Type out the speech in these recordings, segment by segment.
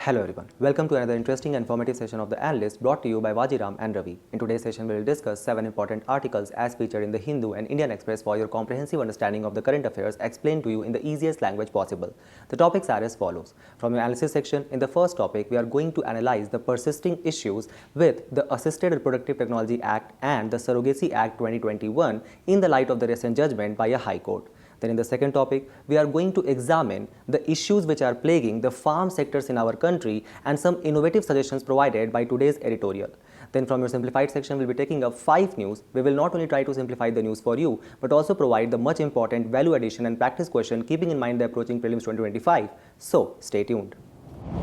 Hello everyone, welcome to another interesting and informative session of the Analyst brought to you by Vajiram and Ravi. In today's session, we will discuss 7 important articles as featured in the Hindu and Indian Express for your comprehensive understanding of the current affairs explained to you in the easiest language possible. The topics are as follows. From your analysis section, in the first topic, we are going to analyze the persisting issues with the Assisted Reproductive Technology Act and the Surrogacy Act 2021 in the light of the recent judgment by a High Court. Then in the second topic, we are going to examine the issues which are plaguing the farm sectors in our country and some innovative suggestions provided by today's editorial. Then from your simplified section, we'll be taking up 5 news. We will not only try to simplify the news for you, but also provide the much important value addition and practice question keeping in mind the approaching prelims 2025. So stay tuned.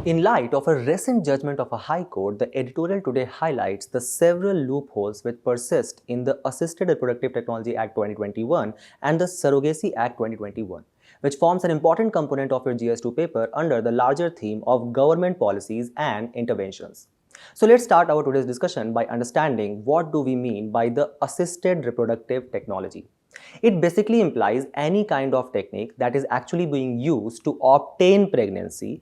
In light of a recent judgment of a High Court, the editorial today highlights the several loopholes which persist in the Assisted Reproductive Technology Act 2021 and the Surrogacy Act 2021, which forms an important component of your GS2 paper under the larger theme of government policies and interventions. So let's start our today's discussion by understanding what do we mean by the Assisted Reproductive Technology. It basically implies any kind of technique that is actually being used to obtain pregnancy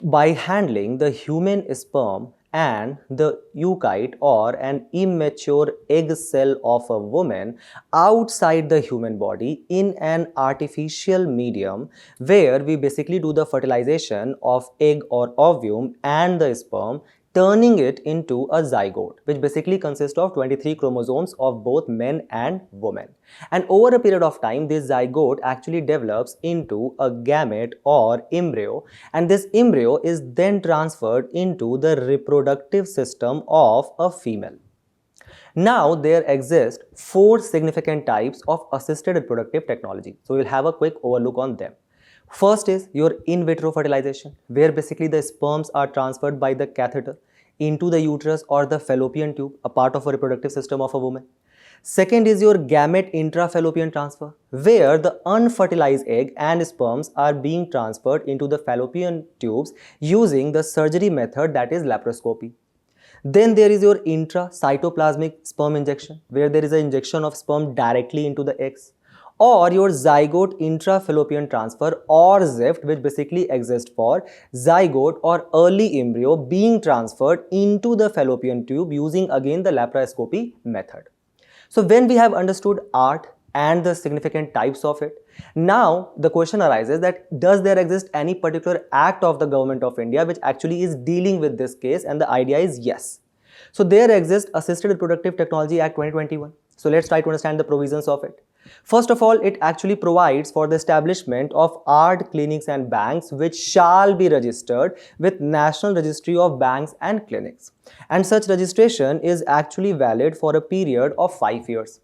by handling the human sperm and the oocyte or an immature egg cell of a woman outside the human body in an artificial medium where we basically do the fertilization of egg or ovum and the sperm, turning it into a zygote, which basically consists of 23 chromosomes of both men and women. And over a period of time, this zygote actually develops into a gamete or embryo, and this embryo is then transferred into the reproductive system of a female. Now, there exist 4 significant types of assisted reproductive technology. So, we'll have a quick overlook on them. First is your in vitro fertilization, where basically the sperms are transferred by the catheter into the uterus or the fallopian tube, a part of a reproductive system of a woman. Second is your gamete intrafallopian transfer, where the unfertilized egg and sperms are being transferred into the fallopian tubes using the surgery method, that is laparoscopy. Then there is your intracytoplasmic sperm injection, where there is an injection of sperm directly into the eggs, or your zygote intrafallopian transfer or ZIFT, which basically exists for zygote or early embryo being transferred into the fallopian tube using again the laparoscopy method. So when we have understood ART and the significant types of it, now the question arises that does there exist any particular act of the government of India which actually is dealing with this case, and the idea is yes. So there exists Assisted Reproductive Technology Act 2021. So let's try to understand the provisions of it. First of all, it actually provides for the establishment of ART clinics and banks which shall be registered with National Registry of Banks and Clinics. And such registration is actually valid for a period of 5 years.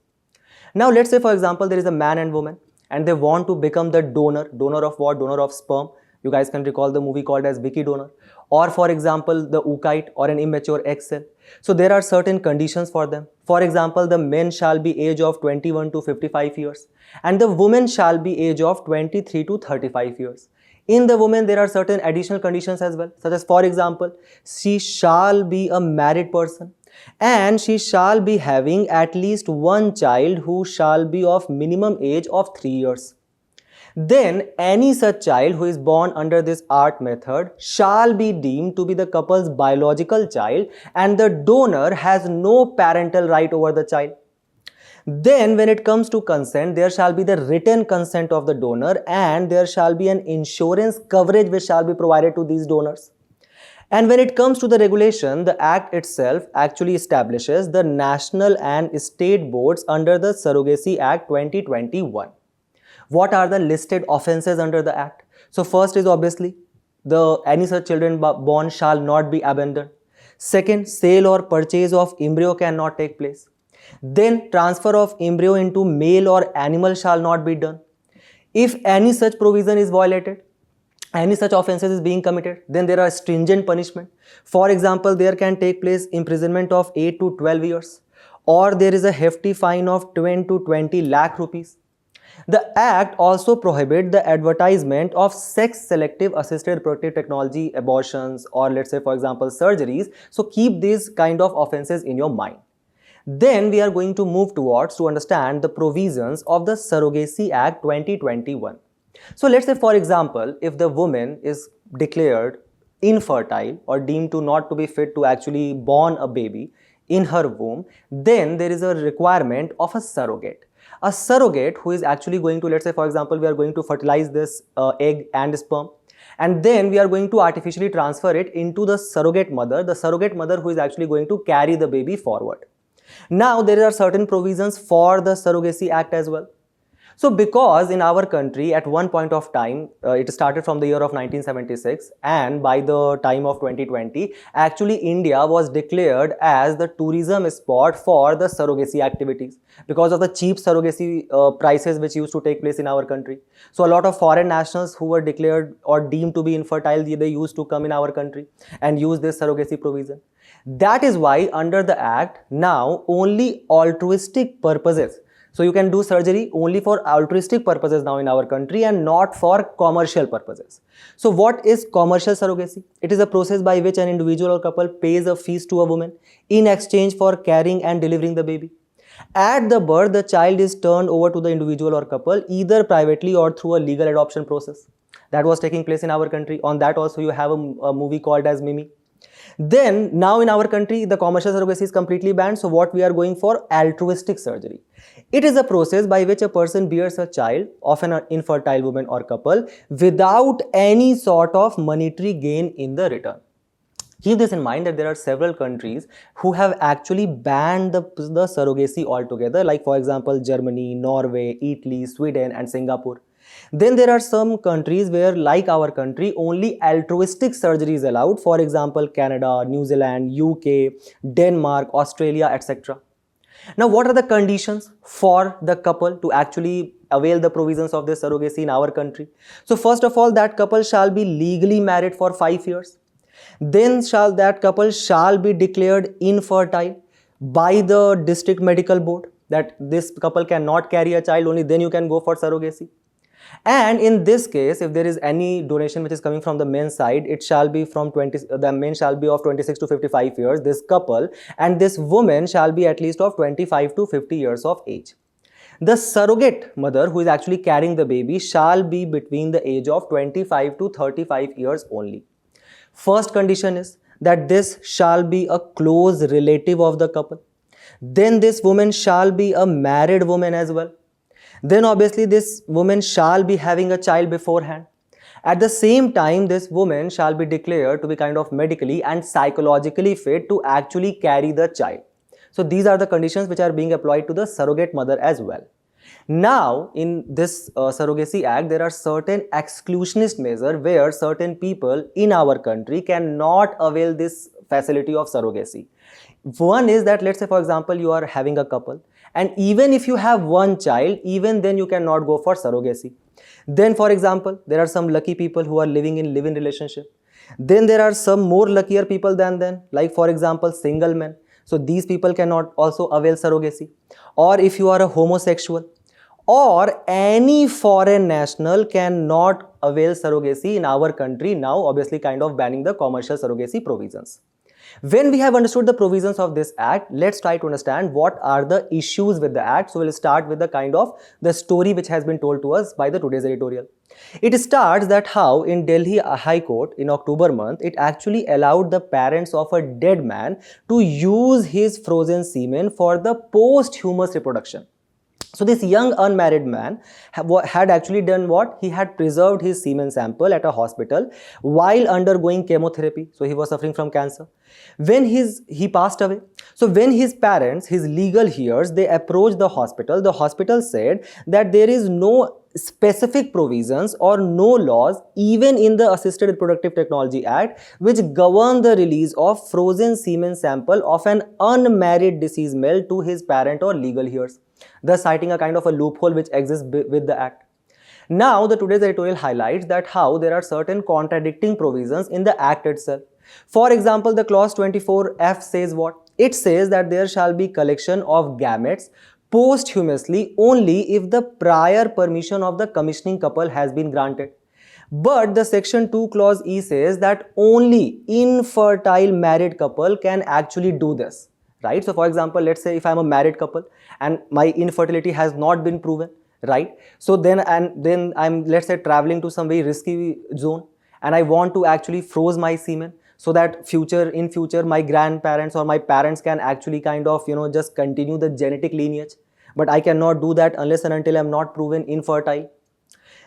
Now let's say for example there is a man and woman and they want to become the donor. Donor of what? Donor of sperm. You guys can recall the movie called as Vicky Donor. Or for example the oocyte or an immature egg cell. So there are certain conditions for them. For example, the men shall be age of 21 to 55 years and the women shall be age of 23 to 35 years. In the woman, there are certain additional conditions as well, such as for example, she shall be a married person and she shall be having at least one child who shall be of minimum age of 3 years. Then any such child who is born under this ART method shall be deemed to be the couple's biological child and the donor has no parental right over the child. Then when it comes to consent, there shall be the written consent of the donor and there shall be an insurance coverage which shall be provided to these donors. And when it comes to the regulation, the Act itself actually establishes the national and state boards under the Surrogacy Act 2021. What are the listed offences under the Act? So first is obviously any such children born shall not be abandoned. Second, sale or purchase of embryo cannot take place. Then transfer of embryo into male or animal shall not be done. If any such provision is violated, any such offences is being committed, then there are stringent punishment. For example, there can take place imprisonment of 8 to 12 years or there is a hefty fine of 10 to 20 lakh rupees. The Act also prohibits the advertisement of sex-selective assisted reproductive technology, abortions, or let's say for example surgeries. So keep these kind of offences in your mind. Then we are going to move towards to understand the provisions of the Surrogacy Act 2021. So let's say for example, if the woman is declared infertile or deemed to not to be fit to actually born a baby in her womb, then there is a requirement of a surrogate. A surrogate who is actually going to, let's say for example, we are going to fertilize this egg and sperm, and then we are going to artificially transfer it into the surrogate mother who is actually going to carry the baby forward. Now there are certain provisions for the Surrogacy Act as well. So because in our country at one point of time, it started from the year of 1976, and by the time of 2020, actually India was declared as the tourism spot for the surrogacy activities because of the cheap surrogacy prices which used to take place in our country. So a lot of foreign nationals who were declared or deemed to be infertile, they used to come in our country and use this surrogacy provision. That is why under the Act, now only altruistic purposes, so you can do surgery only for altruistic purposes now in our country and not for commercial purposes. So what is commercial surrogacy? It is a process by which an individual or couple pays a fees to a woman in exchange for carrying and delivering the baby. At the birth, the child is turned over to the individual or couple either privately or through a legal adoption process. That was taking place in our country. On that also you have a movie called as Mimi. Then now in our country, the commercial surrogacy is completely banned. So what we are going for? Altruistic surgery. It is a process by which a person bears a child of an infertile woman or couple without any sort of monetary gain in the return. Keep this in mind that there are several countries who have actually banned the surrogacy altogether, like for example Germany, Norway, Italy, Sweden and Singapore. Then there are some countries where, like our country, only altruistic surgery is allowed. For example, Canada, New Zealand, UK, Denmark, Australia, etc. Now, what are the conditions for the couple to actually avail the provisions of this surrogacy in our country? So, first of all, that couple shall be legally married for 5 years. Then that couple shall be declared infertile by the district medical board, that this couple cannot carry a child, only then you can go for surrogacy. And in this case, if there is any donation which is coming from the men's side, it shall be from the men shall be of 26 to 55 years, this couple, and this woman shall be at least of 25 to 50 years of age. The surrogate mother who is actually carrying the baby shall be between the age of 25 to 35 years only. First condition is that this shall be a close relative of the couple. Then this woman shall be a married woman as well. Then obviously this woman shall be having a child beforehand. At the same time, this woman shall be declared to be kind of medically and psychologically fit to actually carry the child. So these are the conditions which are being applied to the surrogate mother as well. Now, in this Surrogacy Act, there are certain exclusionist measures where certain people in our country cannot avail this facility of surrogacy. One is that, let's say for example, you are having a couple, and even if you have one child, even then you cannot go for surrogacy. Then for example, there are some lucky people who are living in live-in relationship. Then there are some more luckier people than them, like for example single men. So these people cannot also avail surrogacy. Or if you are a homosexual or any foreign national cannot avail surrogacy in our country now, obviously kind of banning the commercial surrogacy provisions. When we have understood the provisions of this act, let's try to understand what are the issues with the act. So we'll start with the kind of the story which has been told to us by the today's editorial. It starts that how in Delhi High Court in October month, it actually allowed the parents of a dead man to use his frozen semen for the posthumous reproduction. So this young unmarried man had actually done what? He had preserved his semen sample at a hospital while undergoing chemotherapy. So he was suffering from cancer. When he passed away. So when his parents, his legal heirs, they approached the hospital said that there is no specific provisions or no laws even in the Assisted Reproductive Technology Act which govern the release of frozen semen sample of an unmarried deceased male to his parent or legal heirs, thus citing a kind of a loophole which exists with the act. Now the today's editorial highlights that how there are certain contradicting provisions in the act itself. For example, the clause 24F says what? It says that there shall be collection of gametes posthumously only if the prior permission of the commissioning couple has been granted. But the section 2 clause E says that only infertile married couple can actually do this, right? So for example, let's say if I'm a married couple and my infertility has not been proven, right? So then I'm let's say traveling to some very risky zone, and I want to actually froze my semen so that in future my grandparents or my parents can actually kind of just continue the genetic lineage, but I cannot do that unless and until I'm not proven infertile.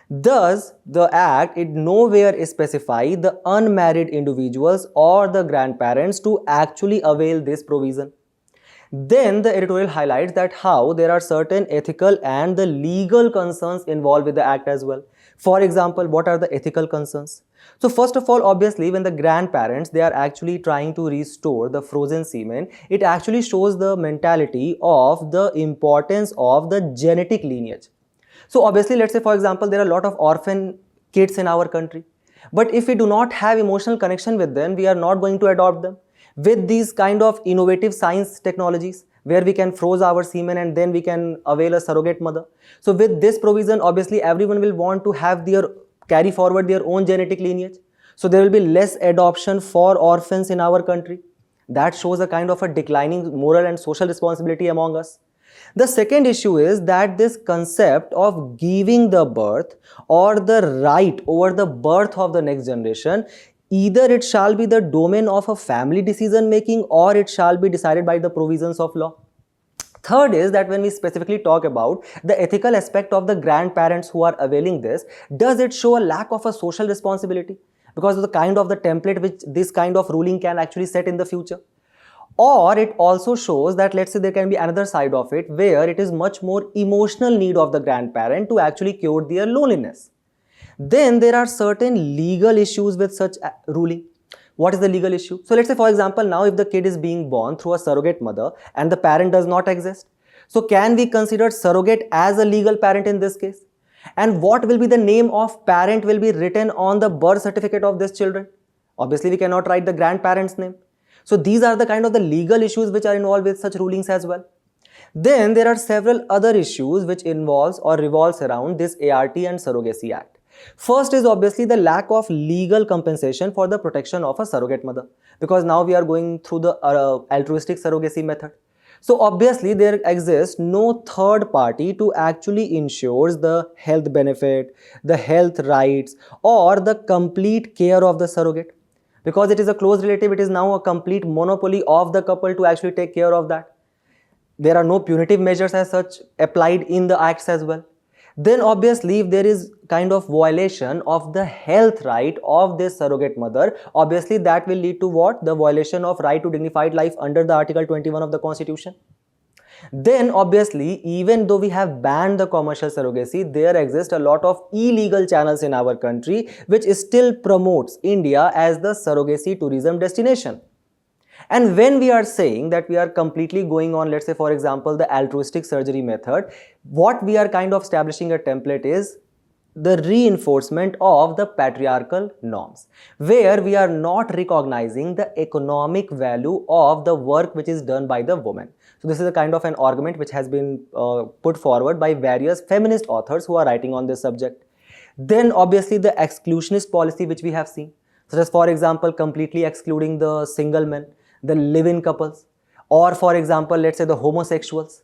Thus, the Act it nowhere specify the unmarried individuals or the grandparents to actually avail this provision. Then the editorial highlights that how there are certain ethical and the legal concerns involved with the Act as well. For example, what are the ethical concerns? So first of all, obviously, when the grandparents they are actually trying to restore the frozen semen, it actually shows the mentality of the importance of the genetic lineage. So obviously, let's say for example, there are a lot of orphan kids in our country. But if we do not have emotional connection with them, we are not going to adopt them. With these kind of innovative science technologies, where we can froze our semen and then we can avail a surrogate mother. So with this provision, obviously everyone will want to have carry forward their own genetic lineage. So there will be less adoption for orphans in our country. That shows a kind of a declining moral and social responsibility among us. The second issue is that this concept of giving the birth or the right over the birth of the next generation, either it shall be the domain of a family decision making or it shall be decided by the provisions of law. Third is that when we specifically talk about the ethical aspect of the grandparents who are availing this, does it show a lack of a social responsibility because of the kind of the template which this kind of ruling can actually set in the future? Or it also shows that let's say there can be another side of it where it is much more emotional need of the grandparent to actually cure their loneliness. Then there are certain legal issues with such ruling. What is the legal issue? So let's say for example, now if the kid is being born through a surrogate mother and the parent does not exist, so can we consider surrogate as a legal parent in this case? And what will be the name of parent will be written on the birth certificate of this children? Obviously we cannot write the grandparent's name. So these are the kind of the legal issues which are involved with such rulings as well. Then there are several other issues which involves or revolves around this ART and Surrogacy Act. First is obviously the lack of legal compensation for the protection of a surrogate mother, because now we are going through the altruistic surrogacy method. So obviously there exists no third party to actually ensure the health benefit, the health rights or the complete care of the surrogate. Because it is a close relative, it is now a complete monopoly of the couple to actually take care of that. There are no punitive measures as such applied in the acts as well. Then obviously if there is kind of violation of the health right of this surrogate mother, obviously that will lead to what? The violation of right to dignified life under the Article 21 of the Constitution. Then obviously, even though we have banned the commercial surrogacy, there exist a lot of illegal channels in our country which still promotes India as the surrogacy tourism destination. And when we are saying that we are completely going on, let's say for example, the altruistic surgery method, what we are kind of establishing a template is the reinforcement of the patriarchal norms, where we are not recognizing the economic value of the work which is done by the woman. So this is a kind of an argument which has been put forward by various feminist authors who are writing on this subject. Then obviously the exclusionist policy which we have seen, such as for example completely excluding the single men, the live-in couples, or for example let's say the homosexuals.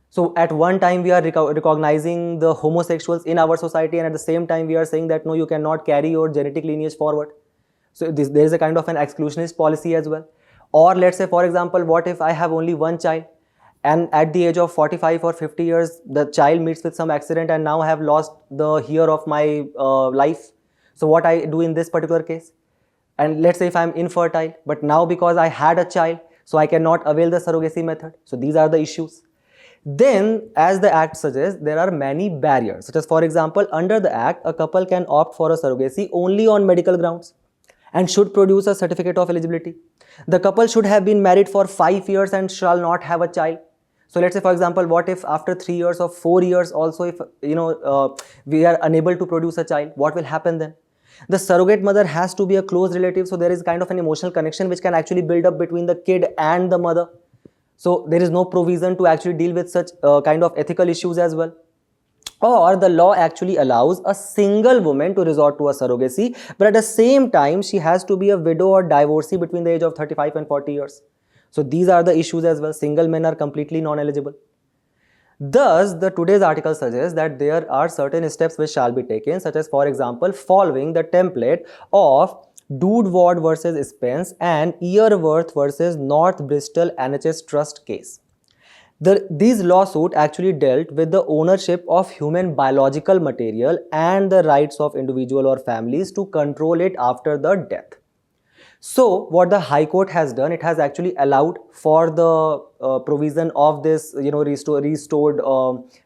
So at one time we are recognizing the homosexuals in our society, and at the same time we are saying that no, you cannot carry your genetic lineage forward. So there is a kind of an exclusionist policy as well. Or let's say for example, what if I have only one child and at the age of 45 or 50 years the child meets with some accident and now I have lost the year of my life. So what I do in this particular case? And let's say if I am infertile, but now because I had a child, so I cannot avail the surrogacy method. So these are the issues. Then, as the Act suggests, there are many barriers, such as for example, under the Act, a couple can opt for a surrogacy only on medical grounds and should produce a certificate of eligibility. The couple should have been married for 5 years and shall not have a child. So let's say for example, what if after 3 years or 4 years also if we are unable to produce a child, what will happen then? The surrogate mother has to be a close relative, so there is kind of an emotional connection which can actually build up between the kid and the mother. So there is no provision to actually deal with such kind of ethical issues as well. Or the law actually allows a single woman to resort to a surrogacy, but at the same time she has to be a widow or divorcee between the age of 35 and 40 years. So these are the issues as well. Single men are completely non-eligible. Thus, the today's article suggests that there are certain steps which shall be taken, such as, for example, following the template of Dude Ward versus Spence and Earworth versus North Bristol NHS Trust case. These lawsuits actually dealt with the ownership of human biological material and the rights of individual or families to control it after the death. So what the High Court has done, it has actually allowed for the provision of this, restored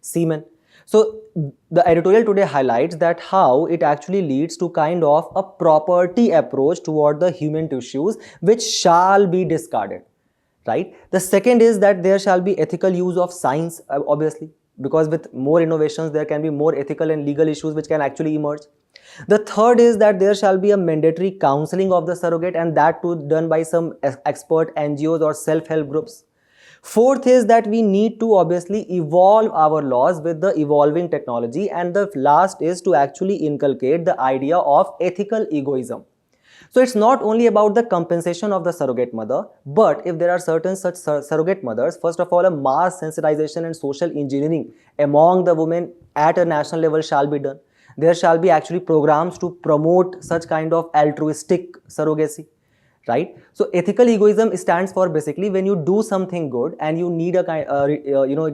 semen. So the editorial today highlights that how it actually leads to kind of a property approach toward the human tissues which shall be discarded, right? The second is that there shall be ethical use of science, obviously, because with more innovations there can be more ethical and legal issues which can actually emerge. The third is that there shall be a mandatory counseling of the surrogate, and that too done by some expert NGOs or self-help groups. Fourth is that we need to obviously evolve our laws with the evolving technology, and the last is to actually inculcate the idea of ethical egoism. So it's not only about the compensation of the surrogate mother, but if there are certain such surrogate mothers, first of all, a mass sensitization and social engineering among the women at a national level shall be done. There shall be actually programs to promote such kind of altruistic surrogacy, right? So ethical egoism stands for basically when you do something good and you need a kind,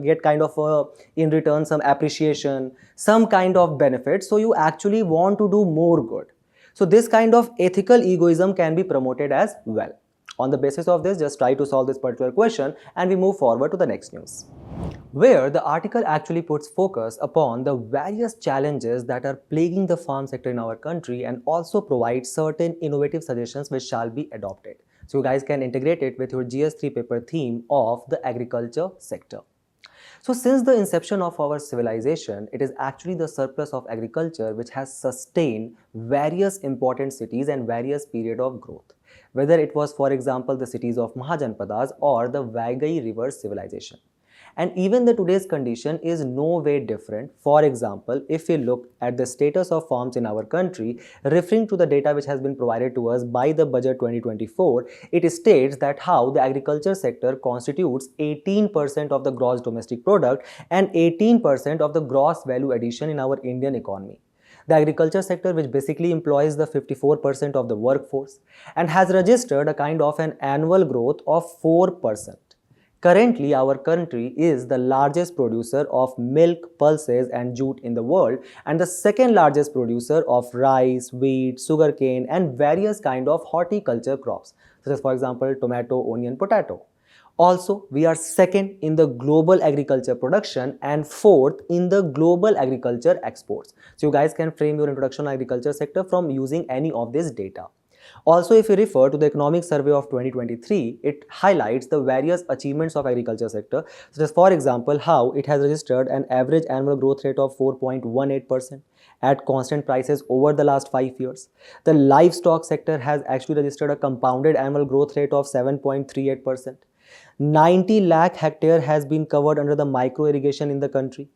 get kind of in return some appreciation, some kind of benefit. So you actually want to do more good. So this kind of ethical egoism can be promoted as well. On the basis of this, just try to solve this particular question and we move forward to the next news, where the article actually puts focus upon the various challenges that are plaguing the farm sector in our country and also provides certain innovative suggestions which shall be adopted. So you guys can integrate it with your GS3 paper theme of the agriculture sector. So since the inception of our civilization, it is actually the surplus of agriculture which has sustained various important cities and various period of growth, whether it was, for example, the cities of Mahajanpadas or the Vaigai River civilization. And even the today's condition is no way different. For example, if we look at the status of farms in our country, referring to the data which has been provided to us by the budget 2024, it states that how the agriculture sector constitutes 18% of the gross domestic product and 18% of the gross value addition in our Indian economy. The agriculture sector, which basically employs the 54% of the workforce and has registered a kind of an annual growth of 4%. Currently, our country is the largest producer of milk, pulses and jute in the world and the second largest producer of rice, wheat, sugarcane and various kind of horticulture crops, such as, for example, tomato, onion, potato. Also, we are second in the global agriculture production and fourth in the global agriculture exports. So you guys can frame your introduction on agriculture sector from using any of this data. Also, if you refer to the Economic Survey of 2023, it highlights the various achievements of agriculture sector, such as, for example, how it has registered an average annual growth rate of 4.18% at constant prices over the last 5 years. The livestock sector has actually registered a compounded annual growth rate of 7.38%. 90 lakh hectare has been covered under the micro irrigation in the country.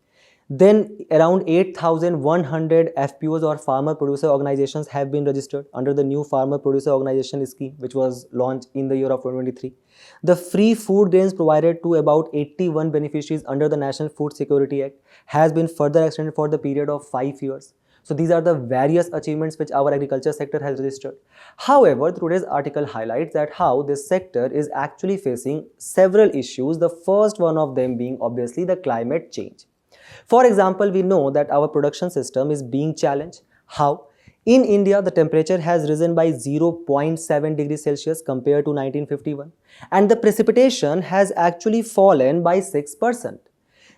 Then around 8,100 FPOs or farmer producer organizations have been registered under the new farmer producer organization scheme, which was launched in the year of 2023. The free food grains provided to about 81 beneficiaries under the National Food Security Act has been further extended for the period of 5 years. So these are the various achievements which our agriculture sector has registered. However, today's article highlights that how this sector is actually facing several issues, the first one of them being obviously the climate change. For example, we know that our production system is being challenged. How? In India, the temperature has risen by 0.7 degrees Celsius compared to 1951, and the precipitation has actually fallen by 6%.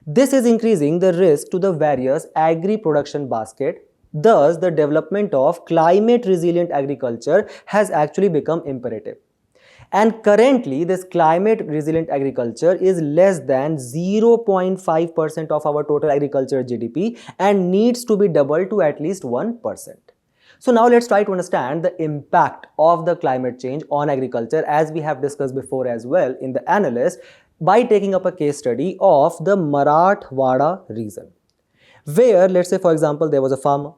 This is increasing the risk to the various agri-production basket. Thus, the development of climate-resilient agriculture has actually become imperative. And currently, this climate-resilient agriculture is less than 0.5% of our total agriculture GDP and needs to be doubled to at least 1%. So now let's try to understand the impact of the climate change on agriculture, as we have discussed before as well in the Analyst, by taking up a case study of the Marathwada region, where, let's say, for example, there was a farmer.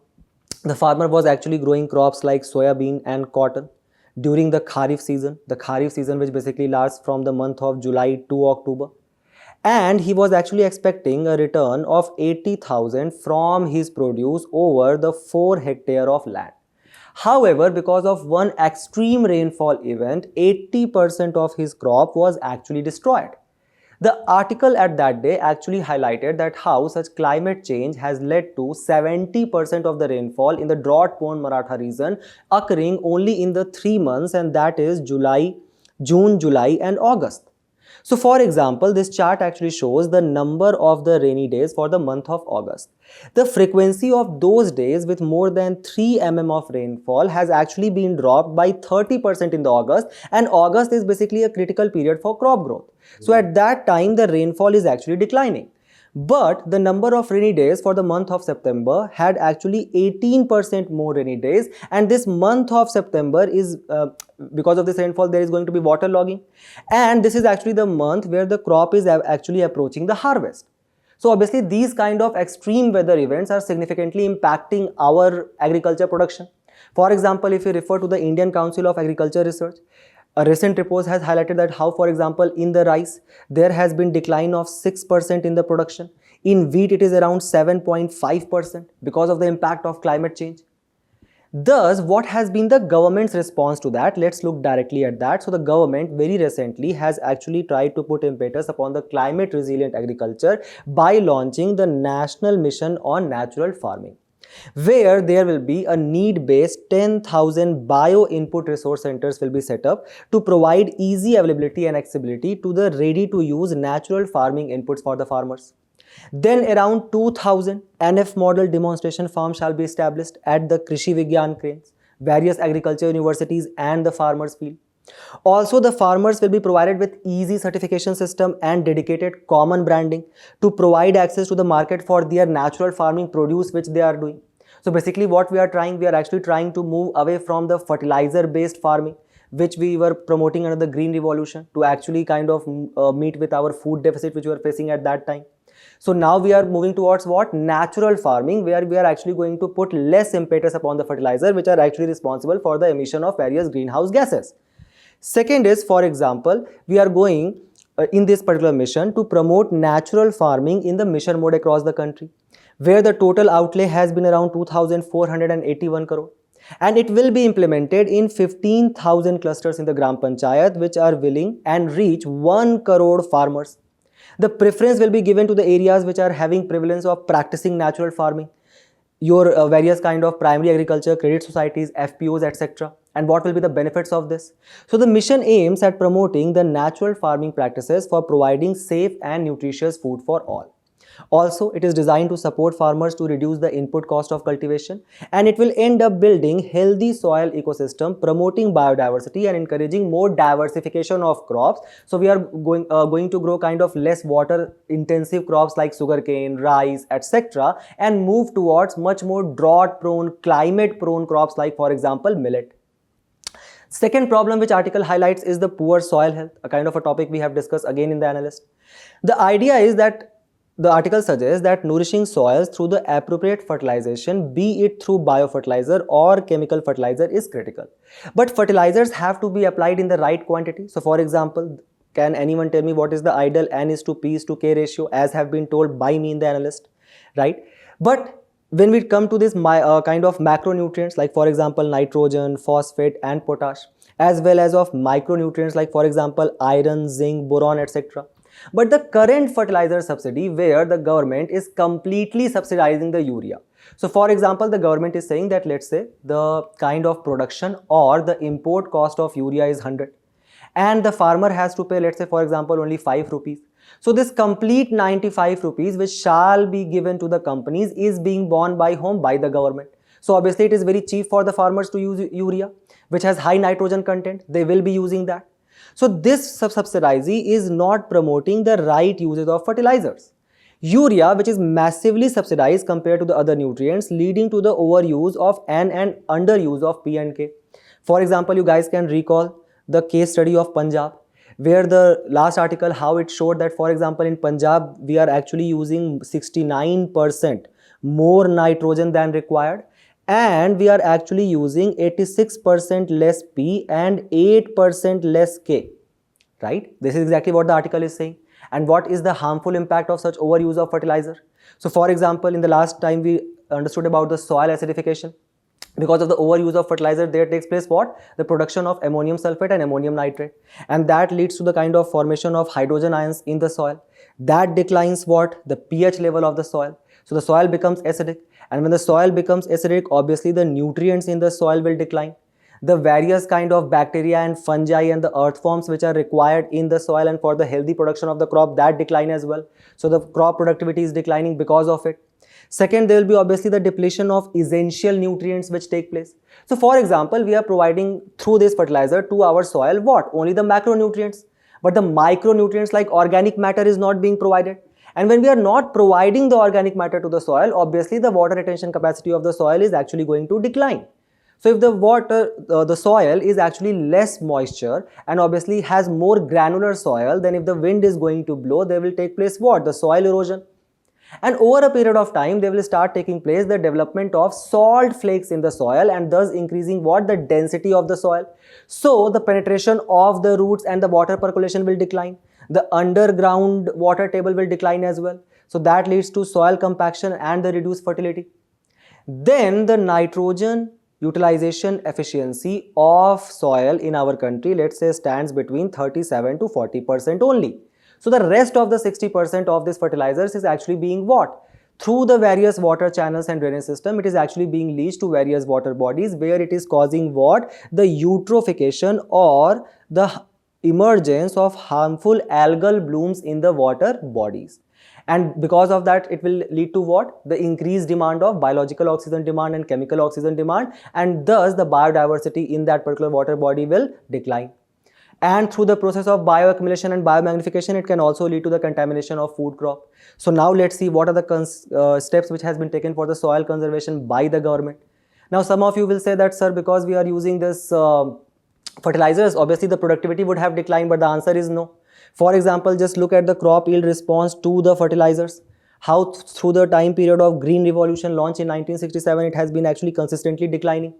The farmer was actually growing crops like soya bean and cotton during the Kharif season which basically lasts from the month of July to October. and he was actually expecting a return of 80,000 from his produce over the 4 hectare of land. However, because of one extreme rainfall event, 80% of his crop was actually destroyed. The article at that day actually highlighted that how such climate change has led to 70% of the rainfall in the drought-prone Maratha region occurring only in the 3 months, and that is June, July and August. So for example, this chart actually shows the number of the rainy days for the month of August. The frequency of those days with more than 3 mm of rainfall has actually been dropped by 30% in the August, and August is basically a critical period for crop growth. So at that time the rainfall is actually declining. But the number of rainy days for the month of September had actually 18% more rainy days, and this month of September is because of this rainfall there is going to be waterlogging, and this is actually the month where the crop is actually approaching the harvest. So obviously these kind of extreme weather events are significantly impacting our agriculture production. For example, if you refer to the Indian Council of Agriculture Research, a recent report has highlighted that how, for example, in the rice, there has been decline of 6% in the production. In wheat, it is around 7.5% because of the impact of climate change. Thus, what has been the government's response to that? Let's look directly at that. So the government very recently has actually tried to put impetus upon the climate resilient agriculture by launching the National Mission on Natural Farming, where there will be a need-based 10,000 bio-input resource centers will be set up to provide easy availability and accessibility to the ready-to-use natural farming inputs for the farmers. Then around 2,000 NF model demonstration farms shall be established at the Krishi Vigyan Cranes, various agriculture universities and the farmers field. Also, the farmers will be provided with easy certification system and dedicated common branding to provide access to the market for their natural farming produce which they are doing. So basically what we are actually trying to move away from the fertilizer based farming which we were promoting under the green revolution to actually kind of meet with our food deficit which we were facing at that time. So now we are moving towards what? Natural farming, where we are actually going to put less impetus upon the fertilizer which are actually responsible for the emission of various greenhouse gases. Second is, for example, we are going in this particular mission to promote natural farming in the mission mode across the country, where the total outlay has been around 2,481 crore. And it will be implemented in 15,000 clusters in the Gram Panchayat which are willing and reach 1 crore farmers. The preference will be given to the areas which are having prevalence of practicing natural farming, your various kind of primary agriculture, credit societies, FPOs, etc. And what will be the benefits of this? So the mission aims at promoting the natural farming practices for providing safe and nutritious food for all. Also, it is designed to support farmers to reduce the input cost of cultivation, and it will end up building healthy soil ecosystem, promoting biodiversity and encouraging more diversification of crops. So we are going to grow kind of less water intensive crops like sugarcane, rice, etc. and move towards much more drought prone, climate prone crops like, for example, millet. Second problem which article highlights is the poor soil health, a kind of a topic we have discussed again in the Analyst. The idea is that the article suggests that nourishing soils through the appropriate fertilization, be it through biofertilizer or chemical fertilizer, is critical. But fertilizers have to be applied in the right quantity. So for example, can anyone tell me what is the ideal N:2P:K ratio as have been told by me in the Analyst, right? But when we come to this kind of macronutrients like, for example, nitrogen, phosphate and potash, as well as of micronutrients like, for example, iron, zinc, boron, etc. But the current fertilizer subsidy, where the government is completely subsidizing the urea. So for example, the government is saying that, let's say the kind of production or the import cost of urea is 100 and the farmer has to pay, let's say for example, only 5 rupees. So this complete 95 rupees which shall be given to the companies is being borne by whom? By the government. So obviously it is very cheap for the farmers to use urea which has high nitrogen content. They will be using that. So this subsidy is not promoting the right usage of fertilizers. Urea, which is massively subsidized compared to the other nutrients, leading to the overuse of N and underuse of P and K. For example, you guys can recall the case study of Punjab, where the last article, how it showed that, for example, in Punjab, we are actually using 69% more nitrogen than required, and we are actually using 86% less P and 8% less K, right? This is exactly what the article is saying. And what is the harmful impact of such overuse of fertilizer? So for example, in the last time we understood about the soil acidification. Because of the overuse of fertilizer, there takes place what? The production of ammonium sulfate and ammonium nitrate. And that leads to the kind of formation of hydrogen ions in the soil. That declines what? The pH level of the soil. So the soil becomes acidic. And when the soil becomes acidic, obviously the nutrients in the soil will decline. The various kind of bacteria and fungi and the earth forms which are required in the soil and for the healthy production of the crop, that decline as well. So the crop productivity is declining because of it. Second, there will be obviously the depletion of essential nutrients which take place. So for example, we are providing through this fertilizer to our soil what? Only the macronutrients. But the micronutrients like organic matter is not being provided. And when we are not providing the organic matter to the soil, obviously the water retention capacity of the soil is actually going to decline. So if the soil is actually less moisture and obviously has more granular soil, then if the wind is going to blow, there will take place what? The soil erosion. And over a period of time, there will start taking place the development of salt flakes in the soil and thus increasing what? The density of the soil. So the penetration of the roots and the water percolation will decline. The underground water table will decline as well. So that leads to soil compaction and the reduced fertility. Then the nitrogen utilization efficiency of soil in our country, let's say, stands between 37 to 40% only. So the rest of the 60% of this fertilizers is actually being what? Through the various water channels and drainage system, it is actually being leached to various water bodies where it is causing what? The eutrophication or the emergence of harmful algal blooms in the water bodies. And because of that, it will lead to what? The increased demand of biological oxygen demand and chemical oxygen demand, and thus the biodiversity in that particular water body will decline. And through the process of bioaccumulation and biomagnification, it can also lead to the contamination of food crop. So now let's see what are the steps which has been taken for the soil conservation by the government. Now some of you will say that, sir, because we are using this fertilizers, obviously the productivity would have declined, but the answer is no. For example, just look at the crop yield response to the fertilizers. How through the time period of Green Revolution launch in 1967, it has been actually consistently declining.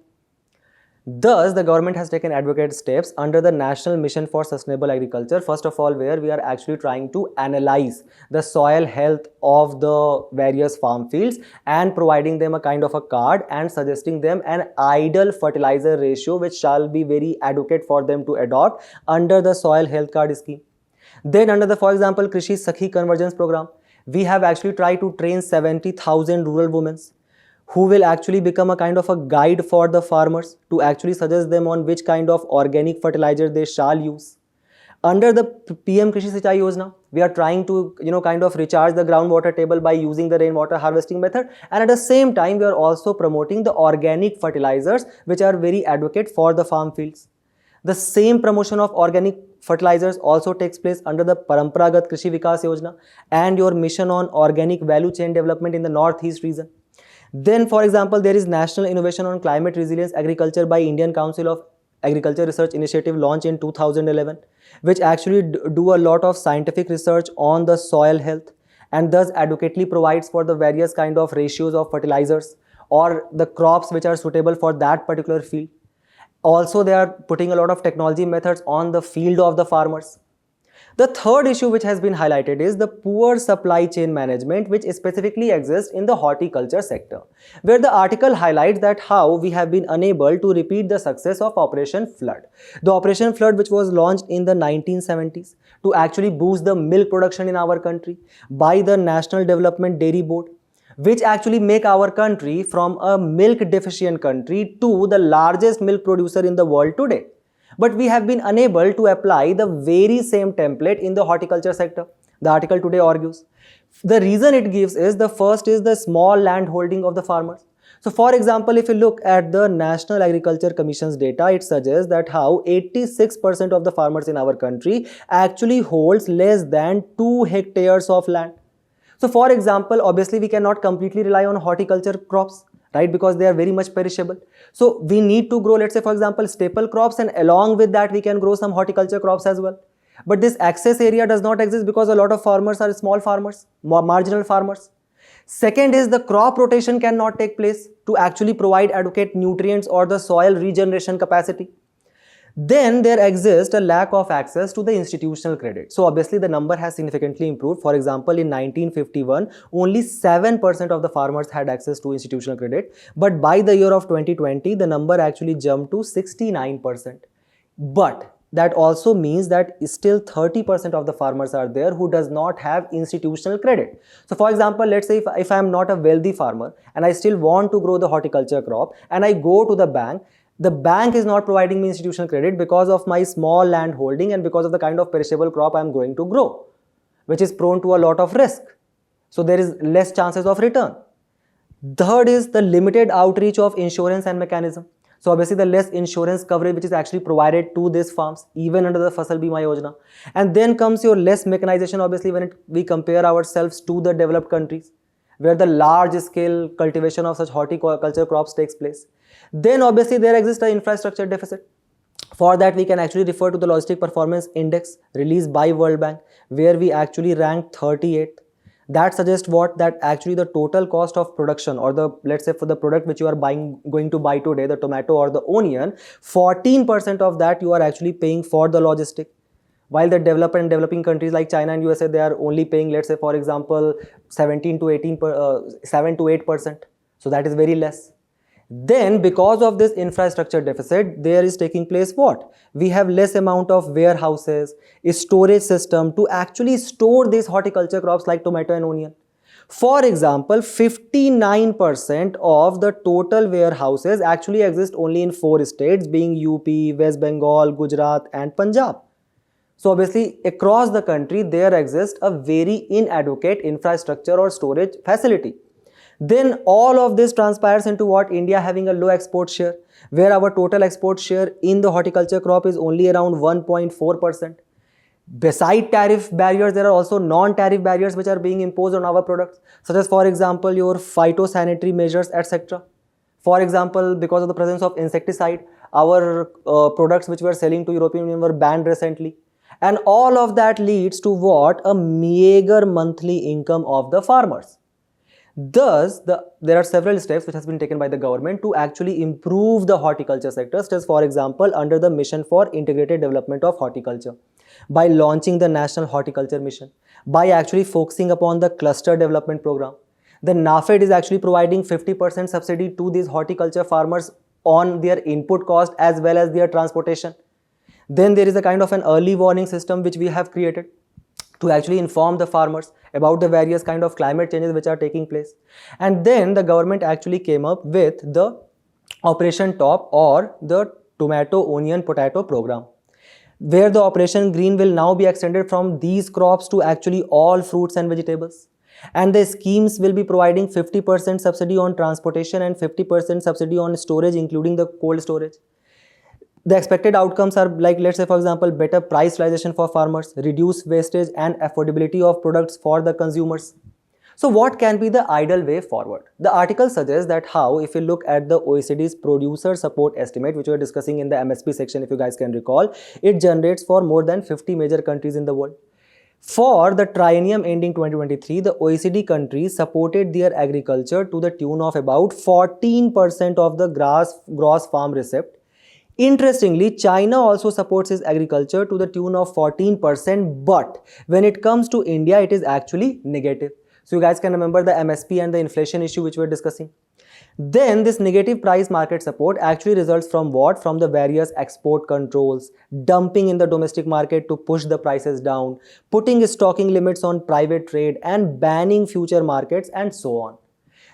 Thus, the government has taken advocate steps under the National Mission for Sustainable Agriculture, first of all, where we are actually trying to analyze the soil health of the various farm fields and providing them a kind of a card and suggesting them an ideal fertilizer ratio which shall be very adequate for them to adopt under the soil health card scheme. Then under the, for example, Krishi Sakhi Convergence Program, we have actually tried to train 70,000 rural women who will actually become a kind of a guide for the farmers to actually suggest them on which kind of organic fertilizer they shall use. Under the PM Krishi Sinchai Yojana, we are trying to kind of recharge the groundwater table by using the rainwater harvesting method, and at the same time we are also promoting the organic fertilizers which are very adequate for the farm fields. The same promotion of organic fertilizers also takes place under the Paramparagat Krishi Vikas Yojana and your mission on organic value chain development in the Northeast region. Then, for example, there is National Innovation on Climate Resilience Agriculture by Indian Council of Agriculture Research Initiative launched in 2011, which actually do a lot of scientific research on the soil health and thus adequately provides for the various kind of ratios of fertilizers or the crops which are suitable for that particular field. Also, they are putting a lot of technology methods on the field of the farmers. The third issue which has been highlighted is the poor supply chain management which specifically exists in the horticulture sector, where the article highlights that how we have been unable to repeat the success of Operation Flood. The Operation Flood, which was launched in the 1970s to actually boost the milk production in our country by the National Development Dairy Board, which actually make our country from a milk deficient country to the largest milk producer in the world today. But we have been unable to apply the very same template in the horticulture sector, the article today argues. The reason it gives is the first is the small land holding of the farmers. So for example, if you look at the National Agriculture Commission's data, it suggests that how 86% of the farmers in our country actually holds less than 2 hectares of land. So for example, obviously we cannot completely rely on horticulture crops, right? Because they are very much perishable. So we need to grow, let's say for example, staple crops, and along with that we can grow some horticulture crops as well. But this access area does not exist because a lot of farmers are small farmers, marginal farmers. Second is the crop rotation cannot take place to actually provide adequate nutrients or the soil regeneration capacity. Then there exists a lack of access to the institutional credit. So obviously the number has significantly improved. For example, in 1951, only 7% of the farmers had access to institutional credit. But by the year of 2020, the number actually jumped to 69%. But that also means that still 30% of the farmers are there who does not have institutional credit. So for example, let's say if I am not a wealthy farmer and I still want to grow the horticulture crop and I go to the bank is not providing me institutional credit because of my small land holding and because of the kind of perishable crop I am going to grow, which is prone to a lot of risk. So there is less chances of return. Third is the limited outreach of insurance and mechanism. So obviously the less insurance coverage which is actually provided to these farms even under the Fasal Bima Yojana. And then comes your less mechanization, obviously when we compare ourselves to the developed countries where the large scale cultivation of such horticulture crops takes place. Then obviously there exists an infrastructure deficit. For that we can actually refer to the Logistic Performance Index released by World Bank, where we actually rank 38th. That suggests what? That actually the total cost of production, or the, let's say for the product which you are going to buy today, the tomato or the onion, 14% of that you are actually paying for the logistic. While the developed and developing countries like China and USA, they are only paying, let's say for example, 7 to 8%. So that is very less. Then because of this infrastructure deficit, there is taking place what? We have less amount of warehouses, a storage system to actually store these horticulture crops like tomato and onion. For example, 59% of the total warehouses actually exist only in 4 states, being UP, West Bengal, Gujarat and Punjab. So obviously across the country there exists a very inadequate infrastructure or storage facility. Then all of this transpires into what? India having a low export share, where our total export share in the horticulture crop is only around 1.4%. Beside tariff barriers, there are also non-tariff barriers which are being imposed on our products, such as for example your phytosanitary measures, etc. For example, because of the presence of insecticide, our products which we are selling to European Union were banned recently. And all of that leads to what? A meager monthly income of the farmers. Thus, there are several steps which has been taken by the government to actually improve the horticulture sector, such as for example under the Mission for Integrated Development of Horticulture, by launching the National Horticulture Mission, by actually focusing upon the cluster development program. The NAFED is actually providing 50% subsidy to these horticulture farmers on their input cost as well as their transportation. Then there is a kind of an early warning system which we have created to actually inform the farmers about the various kind of climate changes which are taking place. And then the government actually came up with the Operation Top, or the Tomato, Onion, Potato program, where the Operation Green will now be extended from these crops to actually all fruits and vegetables. And the schemes will be providing 50% subsidy on transportation and 50% subsidy on storage, including the cold storage. The expected outcomes are like, let's say for example, better price realization for farmers, reduced wastage and affordability of products for the consumers. So what can be the ideal way forward? The article suggests that how, if you look at the OECD's producer support estimate, which we were discussing in the MSP section, if you guys can recall, it generates for more than 50 major countries in the world. For the triennium ending 2023, the OECD countries supported their agriculture to the tune of about 14% of the gross farm receipt. Interestingly, China also supports its agriculture to the tune of 14%, but when it comes to India, it is actually negative. So you guys can remember the MSP and the inflation issue which we were discussing. Then this negative price market support actually results from what? From the various export controls, dumping in the domestic market to push the prices down, putting stocking limits on private trade and banning future markets and so on.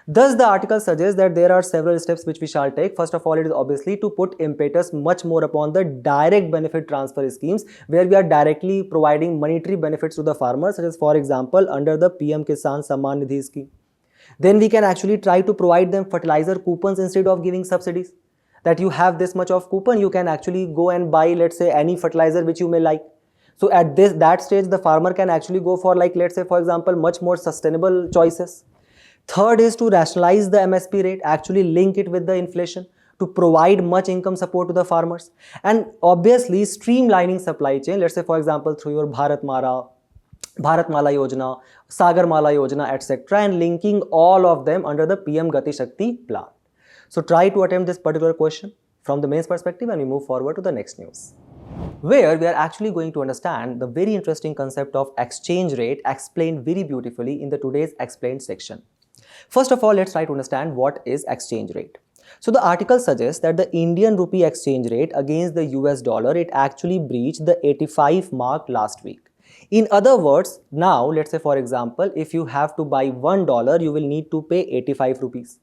Thus, the article suggests that there are several steps which we shall take. First of all, it is obviously to put impetus much more upon the direct benefit transfer schemes, where we are directly providing monetary benefits to the farmers, such as for example under the PM Kisan Samman Nidhi scheme. Then we can actually try to provide them fertilizer coupons instead of giving subsidies. That you have this much of coupon, you can actually go and buy, let's say, any fertilizer which you may like. So at that stage, the farmer can actually go for, like, let's say for example, much more sustainable choices. Third is to rationalize the MSP rate, actually link it with the inflation to provide much income support to the farmers. And obviously streamlining supply chain, let's say for example through your Bharat Mala Yojana, Sagar Mala Yojana, etc., and linking all of them under the PM Gati Shakti plan. So try to attempt this particular question. from the mains perspective and we move forward to the next news, where we are actually going to understand the very interesting concept of exchange rate explained very beautifully in the today's explained section. First of all, let's try to understand what is exchange rate. So the article suggests that the Indian rupee exchange rate against the US dollar, it actually breached the 85 mark last week. In other words, now let's say for example, if you have to buy $1, you will need to pay 85 rupees.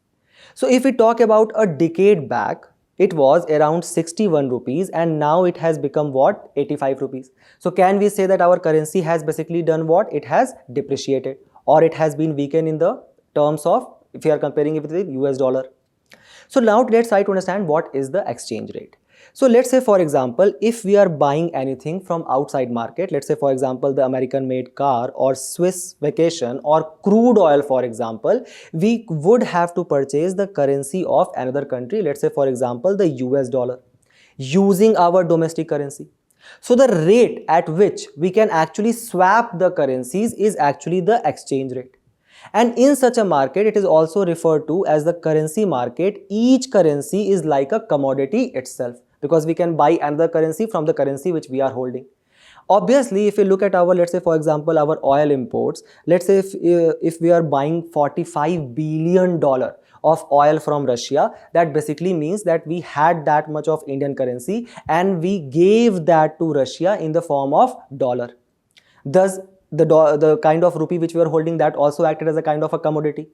So if we talk about a decade back, it was around 61 rupees and now it has become what? 85 rupees. So can we say that our currency has basically done what? It has depreciated, or it has been weakened in the terms of, if you are comparing it with the US dollar. So now let's try to understand what is the exchange rate. So let's say for example, if we are buying anything from outside market, let's say for example the American made car or Swiss vacation or crude oil for example, we would have to purchase the currency of another country, let's say for example the US dollar, using our domestic currency. So the rate at which we can actually swap the currencies is actually the exchange rate. And in such a market, it is also referred to as the currency market. Each currency is like a commodity itself, because we can buy another currency from the currency which we are holding. Obviously, if you look at our, let's say for example, our oil imports, let's say if we are buying $45 billion of oil from Russia, that basically means that we had that much of Indian currency and we gave that to Russia in the form of dollar. Thus, the kind of rupee which we are holding, that also acted as a kind of a commodity.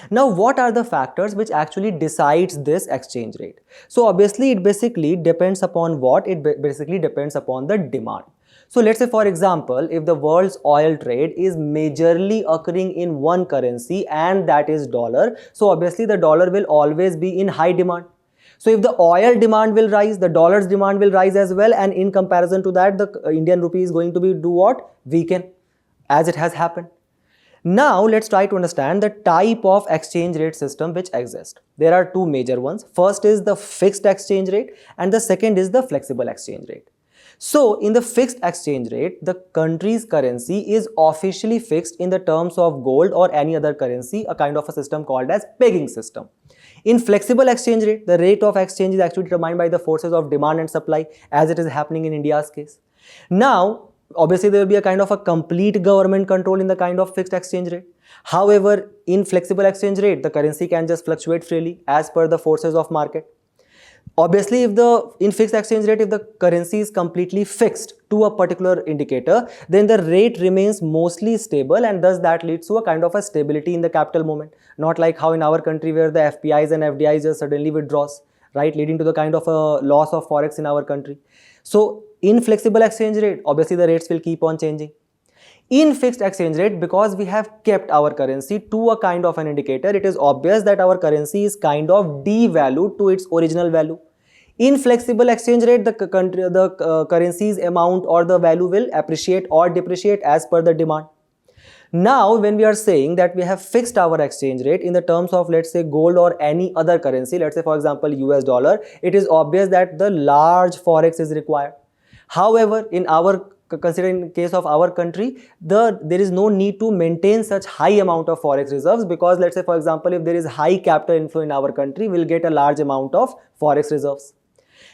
Now, what are the factors which actually decides this exchange rate? So obviously it basically depends upon what? It basically depends upon the demand. So let's say for example, if the world's oil trade is majorly occurring in one currency and that is dollar, so obviously the dollar will always be in high demand. So if the oil demand will rise, the dollar's demand will rise as well, and in comparison to that, the Indian rupee is going to be do what? Weaken, as it has happened. Now let's try to understand the type of exchange rate system which exists. There are two major ones. First is the fixed exchange rate and the second is the flexible exchange rate. So in the fixed exchange rate, the country's currency is officially fixed in the terms of gold or any other currency, a kind of a system called as pegging system. In flexible exchange rate, the rate of exchange is actually determined by the forces of demand and supply, as it is happening in India's case. Now, obviously, there will be a kind of a complete government control in the kind of fixed exchange rate. However, in flexible exchange rate, the currency can just fluctuate freely as per the forces of market. Obviously, in fixed exchange rate, if the currency is completely fixed to a particular indicator, then the rate remains mostly stable, and thus that leads to a kind of a stability in the capital movement. Not like how in our country where the FPIs and FDIs just suddenly withdraws, right, leading to the kind of a loss of forex in our country. So in flexible exchange rate, obviously the rates will keep on changing. In fixed exchange rate, because we have kept our currency to a kind of an indicator, it is obvious that our currency is kind of devalued to its original value. In flexible exchange rate, the currency's amount or the value will appreciate or depreciate as per the demand. Now, when we are saying that we have fixed our exchange rate in the terms of, let's say, gold or any other currency, let's say for example US dollar, it is obvious that the large forex is required. However, in our considering case of our country, there is no need to maintain such high amount of forex reserves, because let's say for example, if there is high capital inflow in our country, we'll get a large amount of forex reserves.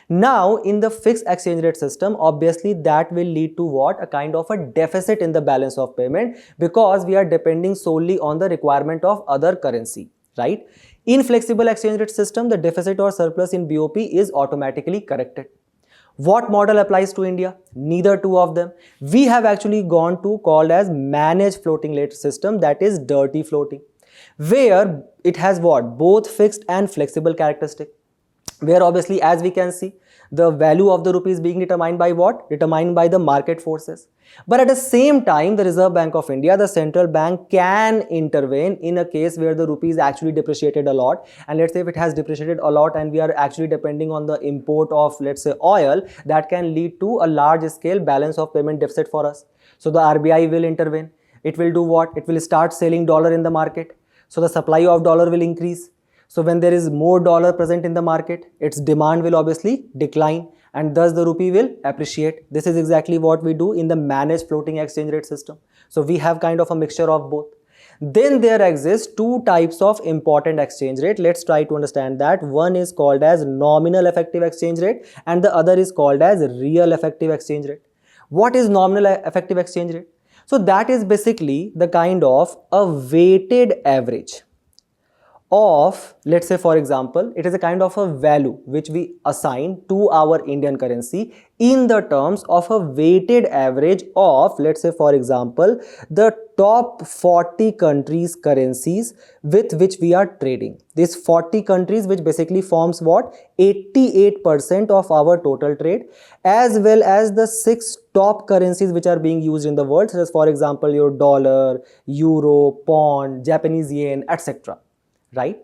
Now, in the fixed exchange rate system, obviously that will lead to what? A kind of a deficit in the balance of payment, because we are depending solely on the requirement of other currency, right? In flexible exchange rate system, the deficit or surplus in BOP is automatically corrected. What model applies to India? Neither two of them. We have actually gone to called as managed floating rate system, that is dirty floating, where it has what? Both fixed and flexible characteristic. Where obviously, as we can see, the value of the rupee is being determined by what? Determined by the market forces. But at the same time, the Reserve Bank of India, the central bank, can intervene in a case where the rupee is actually depreciated a lot. And let's say if it has depreciated a lot and we are actually depending on the import of, let's say, oil, that can lead to a large scale balance of payment deficit for us. So the RBI will intervene. It will do what? It will start selling dollar in the market. So the supply of dollar will increase. So when there is more dollar present in the market, its demand will obviously decline, and thus the rupee will appreciate. This is exactly what we do in the managed floating exchange rate system. So we have kind of a mixture of both. Then there exist two types of important exchange rate. Let's try to understand that. One is called as nominal effective exchange rate and the other is called as real effective exchange rate. What is nominal effective exchange rate? So that is basically the kind of a weighted average of, let's say for example, it is a kind of a value which we assign to our Indian currency in the terms of a weighted average of, let's say for example, the top 40 countries currencies with which we are trading. These 40 countries which basically forms what? 88% of our total trade, as well as the 6 top currencies which are being used in the world, such as for example your dollar, euro, pound, Japanese yen, etc. Right?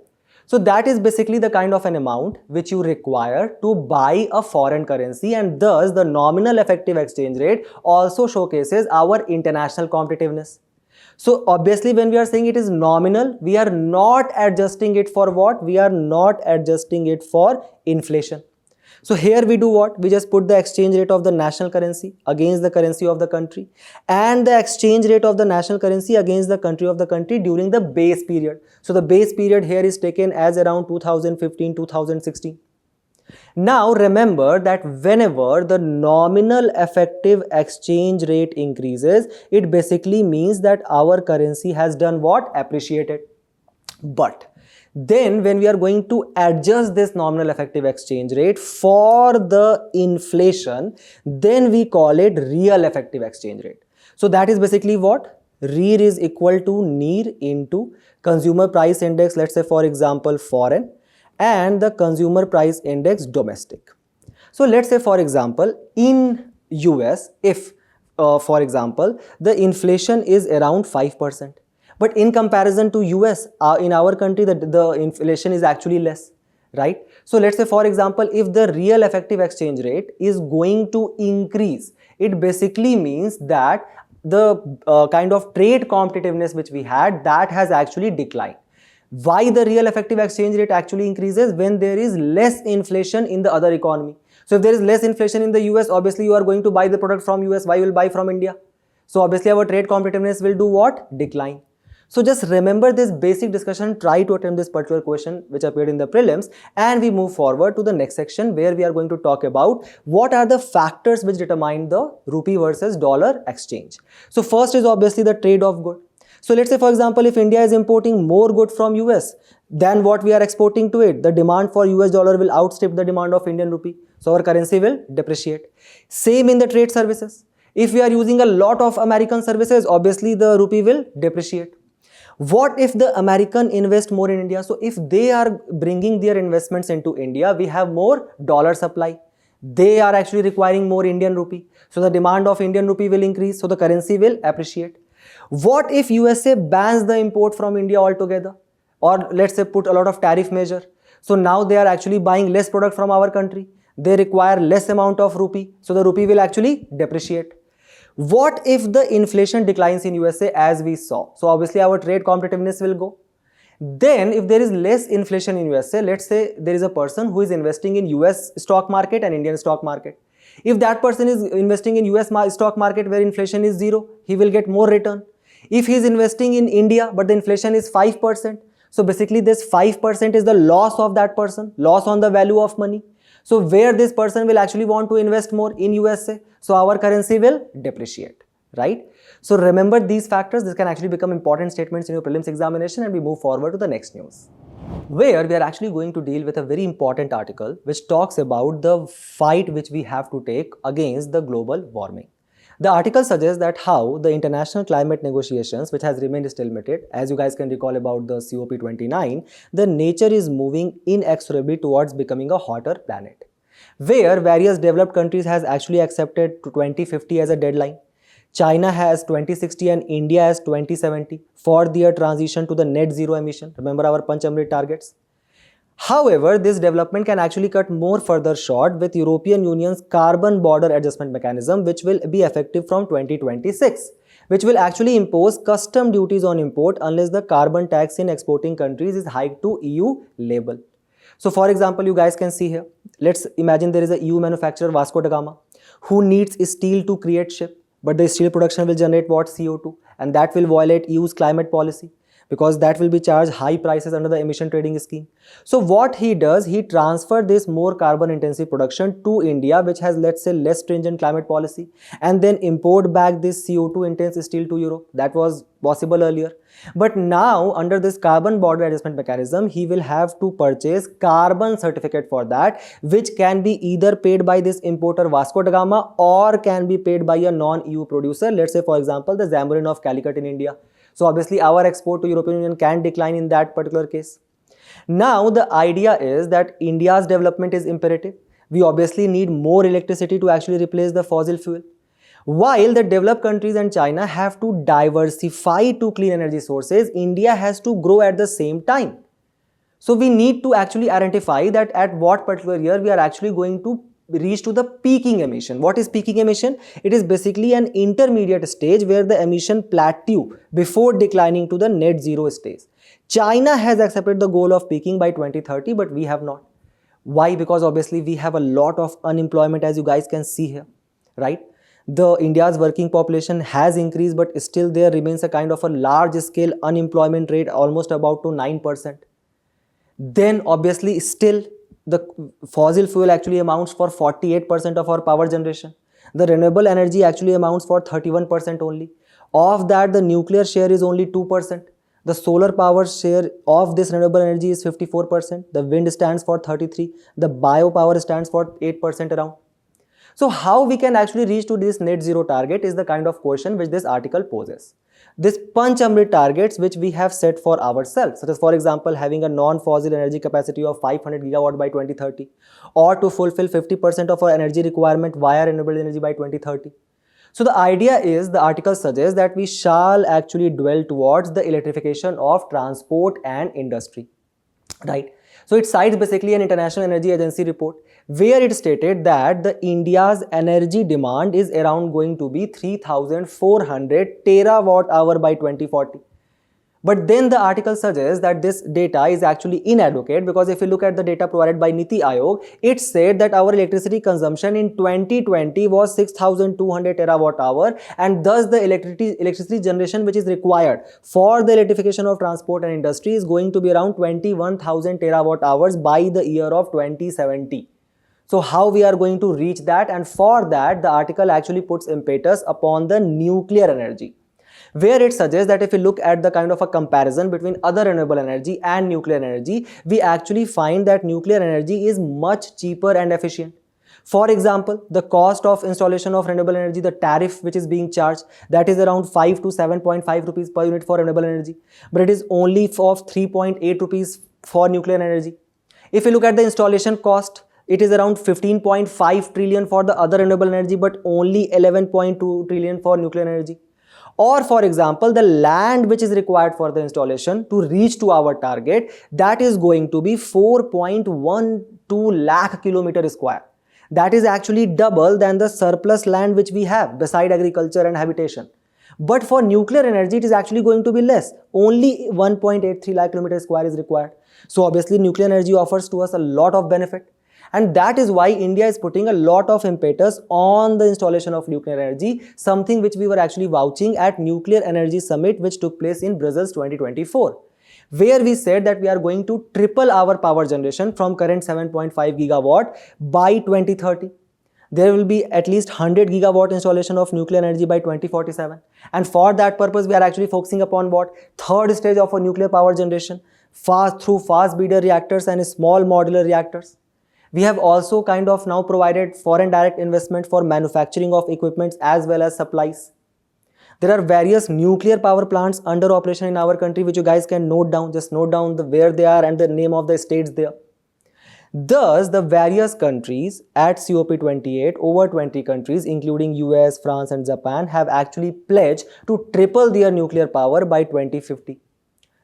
So that is basically the kind of an amount which you require to buy a foreign currency, and thus the nominal effective exchange rate also showcases our international competitiveness. So obviously when we are saying it is nominal, we are not adjusting it for what? We are not adjusting it for inflation. So here we do what? We just put the exchange rate of the national currency against the currency of the country and the exchange rate of the national currency against the country of the country during the base period. So the base period here is taken as around 2015-2016. Now remember that whenever the nominal effective exchange rate increases, it basically means that our currency has done what? Appreciated. But then when we are going to adjust this nominal effective exchange rate for the inflation, then we call it real effective exchange rate. So that is basically what? REER is equal to NEER into consumer price index, let's say for example foreign, and the consumer price index domestic. So let's say for example in US, if for example the inflation is around 5%. But in comparison to US, in our country, the inflation is actually less, right? So let's say for example, if the real effective exchange rate is going to increase, it basically means that the kind of trade competitiveness which we had, that has actually declined. Why the real effective exchange rate actually increases? When there is less inflation in the other economy. So if there is less inflation in the US, obviously you are going to buy the product from US. Why you will buy from India? So obviously our trade competitiveness will do what? Decline. So just remember this basic discussion, try to attempt this particular question which appeared in the prelims, and we move forward to the next section where we are going to talk about what are the factors which determine the rupee versus dollar exchange. So first is obviously the trade of good. So let's say for example, if India is importing more good from US than what we are exporting to it, the demand for US dollar will outstrip the demand of Indian rupee. So our currency will depreciate. Same in the trade services. If we are using a lot of American services, obviously the rupee will depreciate. What if the American invest more in India? So if they are bringing their investments into India, we have more dollar supply. They are actually requiring more Indian rupee. So the demand of Indian rupee will increase. So the currency will appreciate. What if USA bans the import from India altogether? Or let's say put a lot of tariff measure. So now they are actually buying less product from our country. They require less amount of rupee. So the rupee will actually depreciate. What if the inflation declines in USA as we saw? So obviously our trade competitiveness will go. Then if there is less inflation in USA, let's say there is a person who is investing in US stock market and Indian stock market. If that person is investing in US stock market where inflation is 0, he will get more return. If he is investing in India but the inflation is 5%, so basically this 5% is the loss of that person, loss on the value of money. So where this person will actually want to invest more in USA, so our currency will depreciate, right? So remember these factors. This can actually become important statements in your prelims examination, and we move forward to the next news, where we are actually going to deal with a very important article which talks about the fight which we have to take against the global warming. The article suggests that how the international climate negotiations, which has remained stalemated, as you guys can recall about the COP29, the nature is moving inexorably towards becoming a hotter planet, where various developed countries has actually accepted 2050 as a deadline. China has 2060 and India has 2070 for their transition to the net zero emission. Remember our Panchamrit targets. However, this development can actually cut more further short with European Union's carbon border adjustment mechanism, which will be effective from 2026, which will actually impose custom duties on import unless the carbon tax in exporting countries is hiked to EU level. So for example, you guys can see here, let's imagine there is a EU manufacturer, Vasco da Gama, who needs steel to create ship, but the steel production will generate what? CO2, and that will violate EU's climate policy. because that will be charged high prices under the emission trading scheme. So what he does, he transferred this more carbon intensive production to India, which has, let's say, less stringent climate policy, and then import back this CO2 intense steel to Europe. That was possible earlier. But now under this carbon border adjustment mechanism, he will have to purchase carbon certificate for that, which can be either paid by this importer Vasco da Gama or can be paid by a non-EU producer, let's say for example the Zamborin of Calicut in India. So obviously our export to European Union can decline in that particular case. Now the idea is that India's development is imperative. We obviously need more electricity to actually replace the fossil fuel, while the developed countries and China have to diversify to clean energy sources. India has to grow at the same time. So we need to actually identify that at what particular year we are actually going to reach to the peaking emission. What is peaking emission? It is basically an intermediate stage where the emission plateau before declining to the net zero stage. China has accepted the goal of peaking by 2030, but we have not. Why? Because obviously we have a lot of unemployment, as you guys can see here, right? The India's working population has increased, but still there remains a kind of a large scale unemployment rate, almost about to 9%. Then obviously still the fossil fuel actually amounts for 48% of our power generation. The renewable energy actually amounts for 31% only. Of that, the nuclear share is only 2%. The solar power share of this renewable energy is 54%. The wind stands for 33%. The biopower stands for 8% around. So how we can actually reach to this net zero target is the kind of question which this article poses. This Panchamrit targets which we have set for ourselves, such as for example having a non-fossil energy capacity of 500 gigawatt by 2030, or to fulfill 50% of our energy requirement via renewable energy by 2030. So the idea is, the article suggests that we shall actually dwell towards the electrification of transport and industry, right? So it cites basically an International Energy Agency report where it stated that the India's energy demand is around going to be 3,400 terawatt hour by 2040. But then the article suggests that this data is actually inadequate, because if you look at the data provided by Niti Aayog, it said that our electricity consumption in 2020 was 6,200 terawatt hour, and thus the electricity generation which is required for the electrification of transport and industry is going to be around 21,000 terawatt hours by the year of 2070. So how we are going to reach that? And for that, the article actually puts impetus upon the nuclear energy, where it suggests that if you look at the kind of a comparison between other renewable energy and nuclear energy, we actually find that nuclear energy is much cheaper and efficient. For example, the cost of installation of renewable energy, the tariff which is being charged, that is around 5 to 7.5 rupees per unit for renewable energy, but it is only of 3.8 rupees for nuclear energy. If you look at the installation cost, it is around 15.5 trillion for the other renewable energy, but only 11.2 trillion for nuclear energy. Or for example, the land which is required for the installation to reach to our target, that is going to be 4.12 lakh kilometer square. That is actually double than the surplus land which we have beside agriculture and habitation. But for nuclear energy, it is actually going to be less. Only 1.83 lakh kilometer square is required. So obviously nuclear energy offers to us a lot of benefit. And that is why India is putting a lot of impetus on the installation of nuclear energy, something which we were actually vouching at Nuclear Energy Summit which took place in Brussels 2024, where we said that we are going to triple our power generation from current 7.5 gigawatt by 2030. There will be at least 100 gigawatt installation of nuclear energy by 2047. And for that purpose, we are actually focusing upon what? Third stage of a nuclear power generation, through fast breeder reactors and small modular reactors. We have also kind of now provided foreign direct investment for manufacturing of equipments as well as supplies. There are various nuclear power plants under operation in our country which you guys can note down. Just note down where they are and the name of the states there. Thus, the various countries at COP28, over 20 countries including US, France and Japan, have actually pledged to triple their nuclear power by 2050.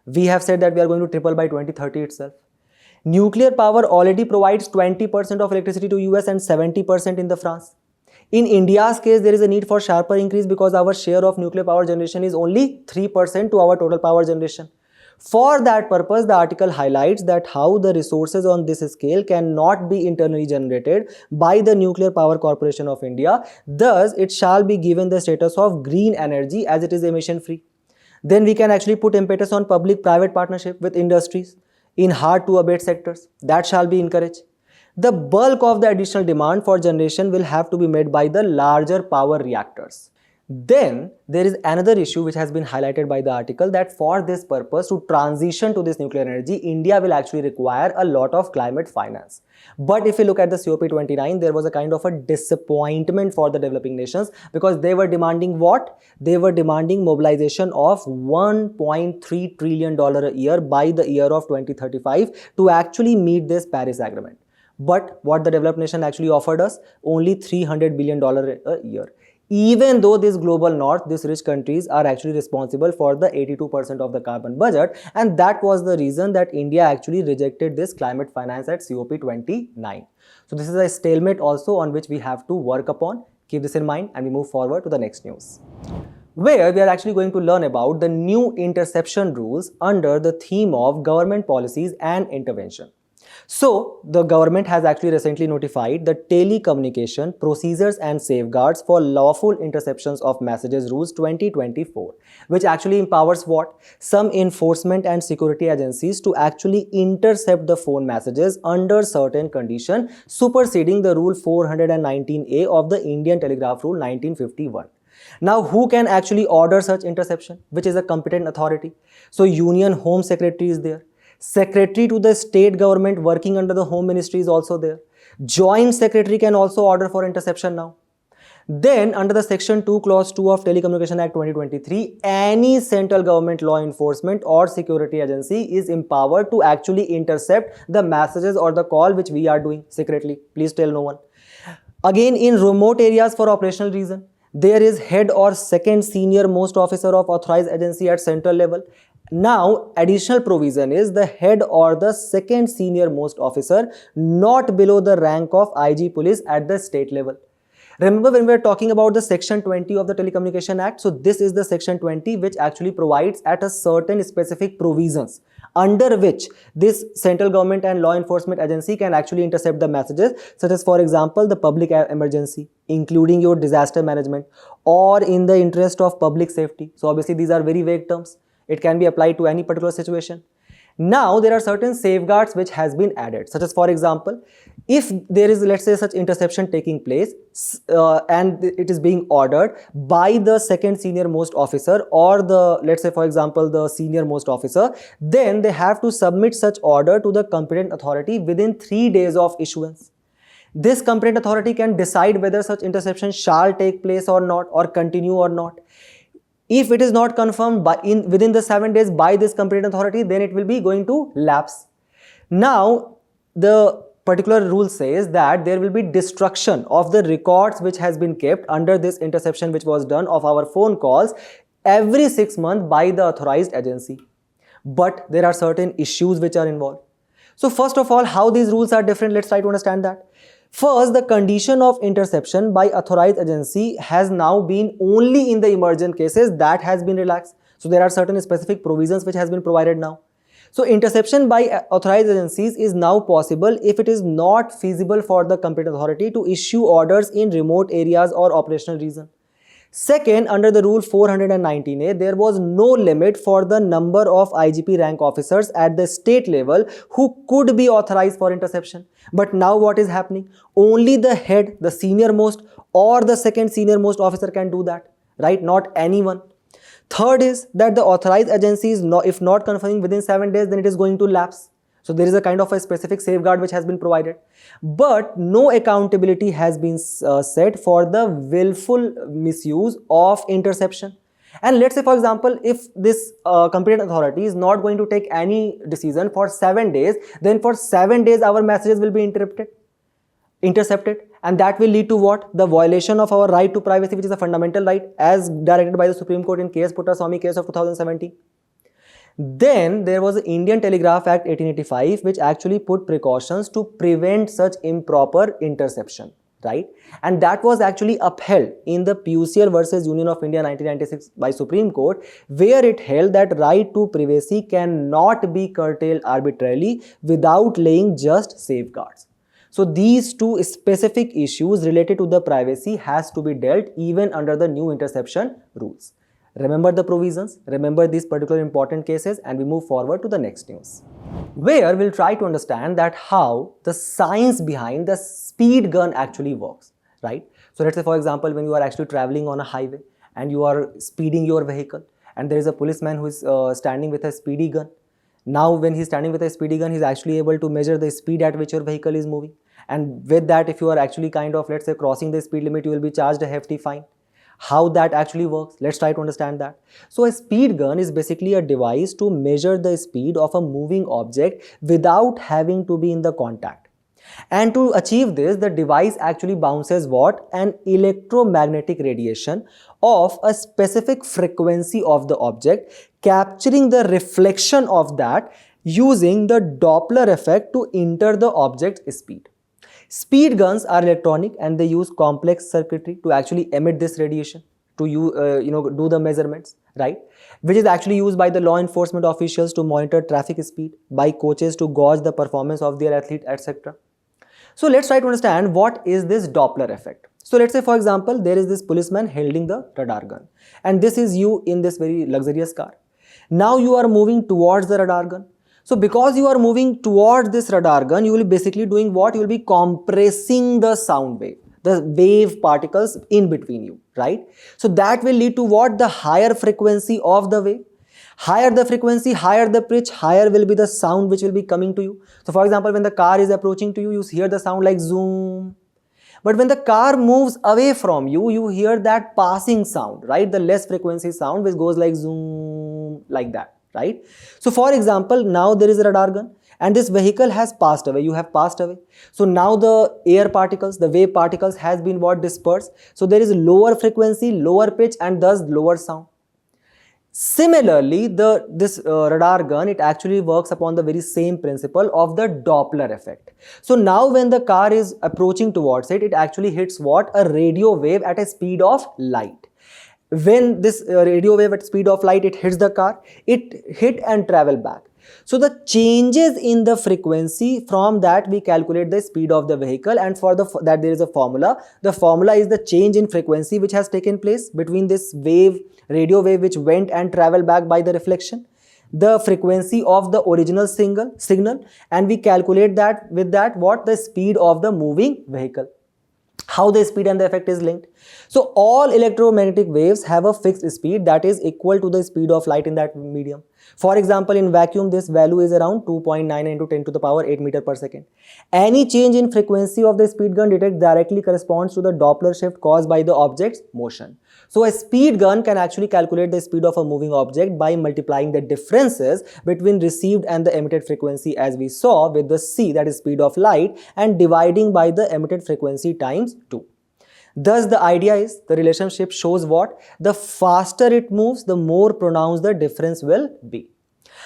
We have said that we are going to triple by 2030 itself. Nuclear power already provides 20% of electricity to US and 70% in the France. In India's case, there is a need for sharper increase because our share of nuclear power generation is only 3% to our total power generation. For that purpose, the article highlights that how the resources on this scale cannot be internally generated by the Nuclear Power Corporation of India. Thus, it shall be given the status of green energy as it is emission free. Then we can actually put impetus on public-private partnership with industries in hard-to-abate sectors. That shall be encouraged. The bulk of the additional demand for generation will have to be made by the larger power reactors. Then there is another issue which has been highlighted by the article, that for this purpose, to transition to this nuclear energy, India will actually require a lot of climate finance. But if you look at the COP29, there was a kind of a disappointment for the developing nations, because they were demanding what? They were demanding mobilization of $1.3 trillion a year by the year of 2035 to actually meet this Paris Agreement. But what the developed nation actually offered us? Only $300 billion a year. Even though this global north, these rich countries are actually responsible for the 82% of the carbon budget, and that was the reason that India actually rejected this climate finance at COP29. So this is a stalemate also on which we have to work upon. Keep this in mind and we move forward to the next news, where we are actually going to learn about the new interception rules under the theme of government policies and intervention. So, the government has actually recently notified the Telecommunication Procedures and Safeguards for Lawful Interceptions of Messages Rules 2024, which actually empowers what? Some enforcement and security agencies to actually intercept the phone messages under certain conditions, superseding the Rule 419A of the Indian Telegraph Rule 1951. Now, who can actually order such interception? Which is a competent authority? So, Union Home Secretary is there. Secretary to the state government working under the Home Ministry is also there. Joint Secretary can also order for interception now. Then under the Section 2 Clause 2 of Telecommunication Act 2023, any central government law enforcement or security agency is empowered to actually intercept the messages or the call which we are doing secretly. Please tell no one. Again, in remote areas for operational reason, there is head or second senior most officer of authorized agency at central level. Now, additional provision is the head or the second senior most officer not below the rank of IG police at the state level. Remember when we were talking about the Section 20 of the Telecommunication Act? So this is the Section 20 which actually provides at a certain specific provisions under which this central government and law enforcement agency can actually intercept the messages, such as for example the public emergency, including your disaster management, or in the interest of public safety. So obviously these are very vague terms. It can be applied to any particular situation. Now, there are certain safeguards which has been added, such as for example, if there is, let's say, such interception taking place and it is being ordered by the second senior most officer or the, let's say for example, the senior most officer, then they have to submit such order to the competent authority within 3 days of issuance. This competent authority can decide whether such interception shall take place or not, or continue or not. If it is not confirmed within the 7 days by this competent authority, then it will be going to lapse. Now, the particular rule says that there will be destruction of the records which has been kept under this interception which was done of our phone calls every 6 months by the authorized agency. But there are certain issues which are involved. So first of all, how these rules are different, let's try to understand that. First, the condition of interception by authorized agency has now been only in the emergent cases, that has been relaxed. So there are certain specific provisions which has been provided now. So interception by authorized agencies is now possible if it is not feasible for the competent authority to issue orders in remote areas or operational region. Second, under the Rule 419A, there was no limit for the number of IGP rank officers at the state level who could be authorized for interception. But now what is happening? Only the head, the senior most or the second senior most officer can do that, right? Not anyone. Third is that the authorized agency is not, if not confirming within 7 days, then it is going to lapse. So there is a kind of a specific safeguard which has been provided. But no accountability has been set for the willful misuse of interception. And let's say for example, if this competent authority is not going to take any decision for 7 days, then for 7 days our messages will be intercepted. And that will lead to what? The violation of our right to privacy, which is a fundamental right as directed by the Supreme Court in K.S. Puttaswamy case of 2017. Then there was the Indian Telegraph Act 1885 which actually put precautions to prevent such improper interception, right? And that was actually upheld in the PUCL versus Union of India 1996 by Supreme Court, where it held that right to privacy cannot be curtailed arbitrarily without laying just safeguards. So these two specific issues related to the privacy has to be dealt even under the new interception rules. Remember the provisions, remember these particular important cases, and we move forward to the next news, where we'll try to understand that how the science behind the speed gun actually works, right? So let's say, for example, when you are actually traveling on a highway and you are speeding your vehicle, and there is a policeman who is standing with a speedy gun. Now when he's standing with a speedy gun, he's actually able to measure the speed at which your vehicle is moving, and with that, if you are actually kind of, let's say, crossing the speed limit, you will be charged a hefty fine. How that actually works, let's try to understand that. So a speed gun is basically a device to measure the speed of a moving object without having to be in the contact. And to achieve this, the device actually bounces what? An electromagnetic radiation of a specific frequency of the object, capturing the reflection of that using the Doppler effect to enter the object's speed. Speed guns are electronic and they use complex circuitry to actually emit this radiation, to do the measurements, right? Which is actually used by the law enforcement officials to monitor traffic speed, by coaches to gauge the performance of their athlete, etc. So let's try to understand what is this Doppler effect. So let's say, for example, there is this policeman holding the radar gun, and this is you in this very luxurious car. Now you are moving towards the radar gun. So because you are moving towards this radar gun, you will be basically doing what? You will be compressing the sound wave, the wave particles in between you, right? So that will lead to what? The higher frequency of the wave. Higher the frequency, higher the pitch, higher will be the sound which will be coming to you. So for example, when the car is approaching to you, you hear the sound like zoom. But when the car moves away from you, you hear that passing sound, right? The less frequency sound which goes like zoom, like that, right? So for example, now there is a radar gun and this vehicle has passed away, you have passed away. So now the air particles, the wave particles has been what? Dispersed. So there is lower frequency, lower pitch, and thus lower sound. Similarly, this radar gun, it actually works upon the very same principle of the Doppler effect. So now when the car is approaching towards it, it actually hits what? A radio wave at a speed of light. When this radio wave at speed of light, it hits the car, it hit and travel back. So the changes in the frequency, from that we calculate the speed of the vehicle, and for that there is a formula. The formula is the change in frequency which has taken place between this wave, radio wave, which went and traveled back by the reflection, the frequency of the original signal, and we calculate that with that what? The speed of the moving vehicle. How the speed and the effect is linked. So all electromagnetic waves have a fixed speed that is equal to the speed of light in that medium. For example, in vacuum, this value is around 2.9 into 10 to the power 8 meter per second. Any change in frequency of the speed gun detected directly corresponds to the Doppler shift caused by the object's motion. So a speed gun can actually calculate the speed of a moving object by multiplying the differences between received and the emitted frequency, as we saw with the c, that is speed of light, and dividing by the emitted frequency times 2. Thus the idea is, the relationship shows what? The faster it moves, the more pronounced the difference will be.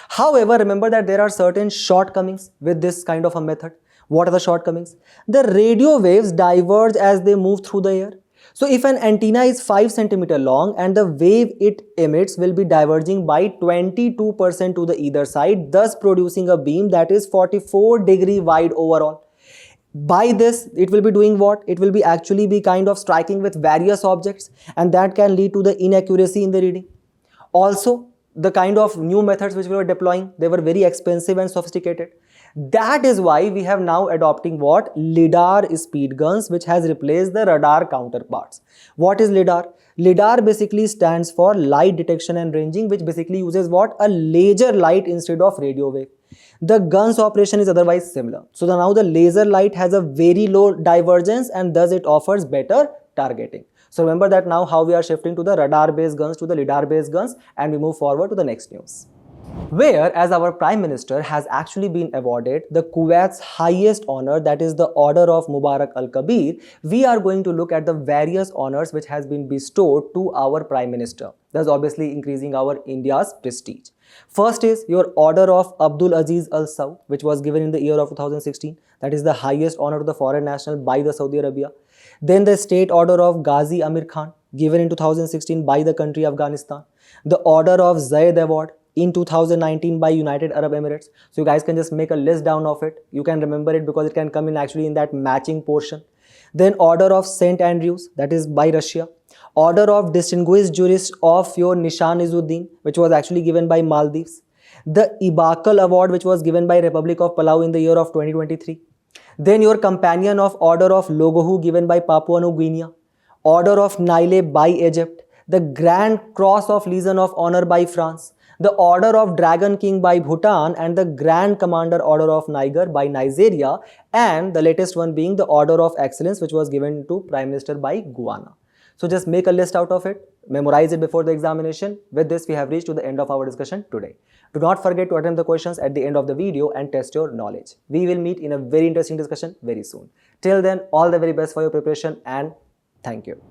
However, remember that there are certain shortcomings with this kind of a method. What are the shortcomings? The radio waves diverge as they move through the air. So if an antenna is 5 cm long and the wave it emits will be diverging by 22% to the either side, thus producing a beam that is 44° wide overall. By this, it will be doing what? It will be actually be kind of striking with various objects, and that can lead to the inaccuracy in the reading. Also, the kind of new methods which we were deploying, they were very expensive and sophisticated. That is why we have now adopting what? LIDAR speed guns, which has replaced the radar counterparts. What is LIDAR? LIDAR basically stands for light detection and ranging, which basically uses what? A laser light instead of radio wave. The gun's operation is otherwise similar. So now the laser light has a very low divergence and thus it offers better targeting. So remember that now how we are shifting to the radar based guns to the LIDAR based guns, and we move forward to the next news, where as our Prime Minister has actually been awarded the Kuwait's highest honor, that is the Order of Mubarak Al-Kabir, we are going to look at the various honors which has been bestowed to our Prime Minister, thus obviously increasing our India's prestige. First is your Order of Abdul Aziz Al Saud, which was given in the year of 2016. That is the highest honor to the foreign national by the Saudi Arabia. Then the State Order of Ghazi Amir Khan, given in 2016 by the country Afghanistan. The Order of Zayed Award in 2019 by United Arab Emirates. So you guys can just make a list down of it. You can remember it because it can come in actually in that matching portion. Then Order of St. Andrews, that is by Russia. Order of Distinguished Jurist of your Nishan Izzuddin, which was actually given by Maldives. The Ibakal Award, which was given by Republic of Palau in the year of 2023. Then your Companion of Order of Logohu given by Papua New Guinea. Order of Nile by Egypt. The Grand Cross of Legion of Honor by France. The Order of Dragon King by Bhutan, and the Grand Commander Order of Niger by Nigeria, and the latest one being the Order of Excellence, which was given to Prime Minister by Guyana. So just make a list out of it, memorize it before the examination. With this, we have reached to the end of our discussion today. Do not forget to attempt the questions at the end of the video and test your knowledge. We will meet in a very interesting discussion very soon. Till then, all the very best for your preparation, and thank you.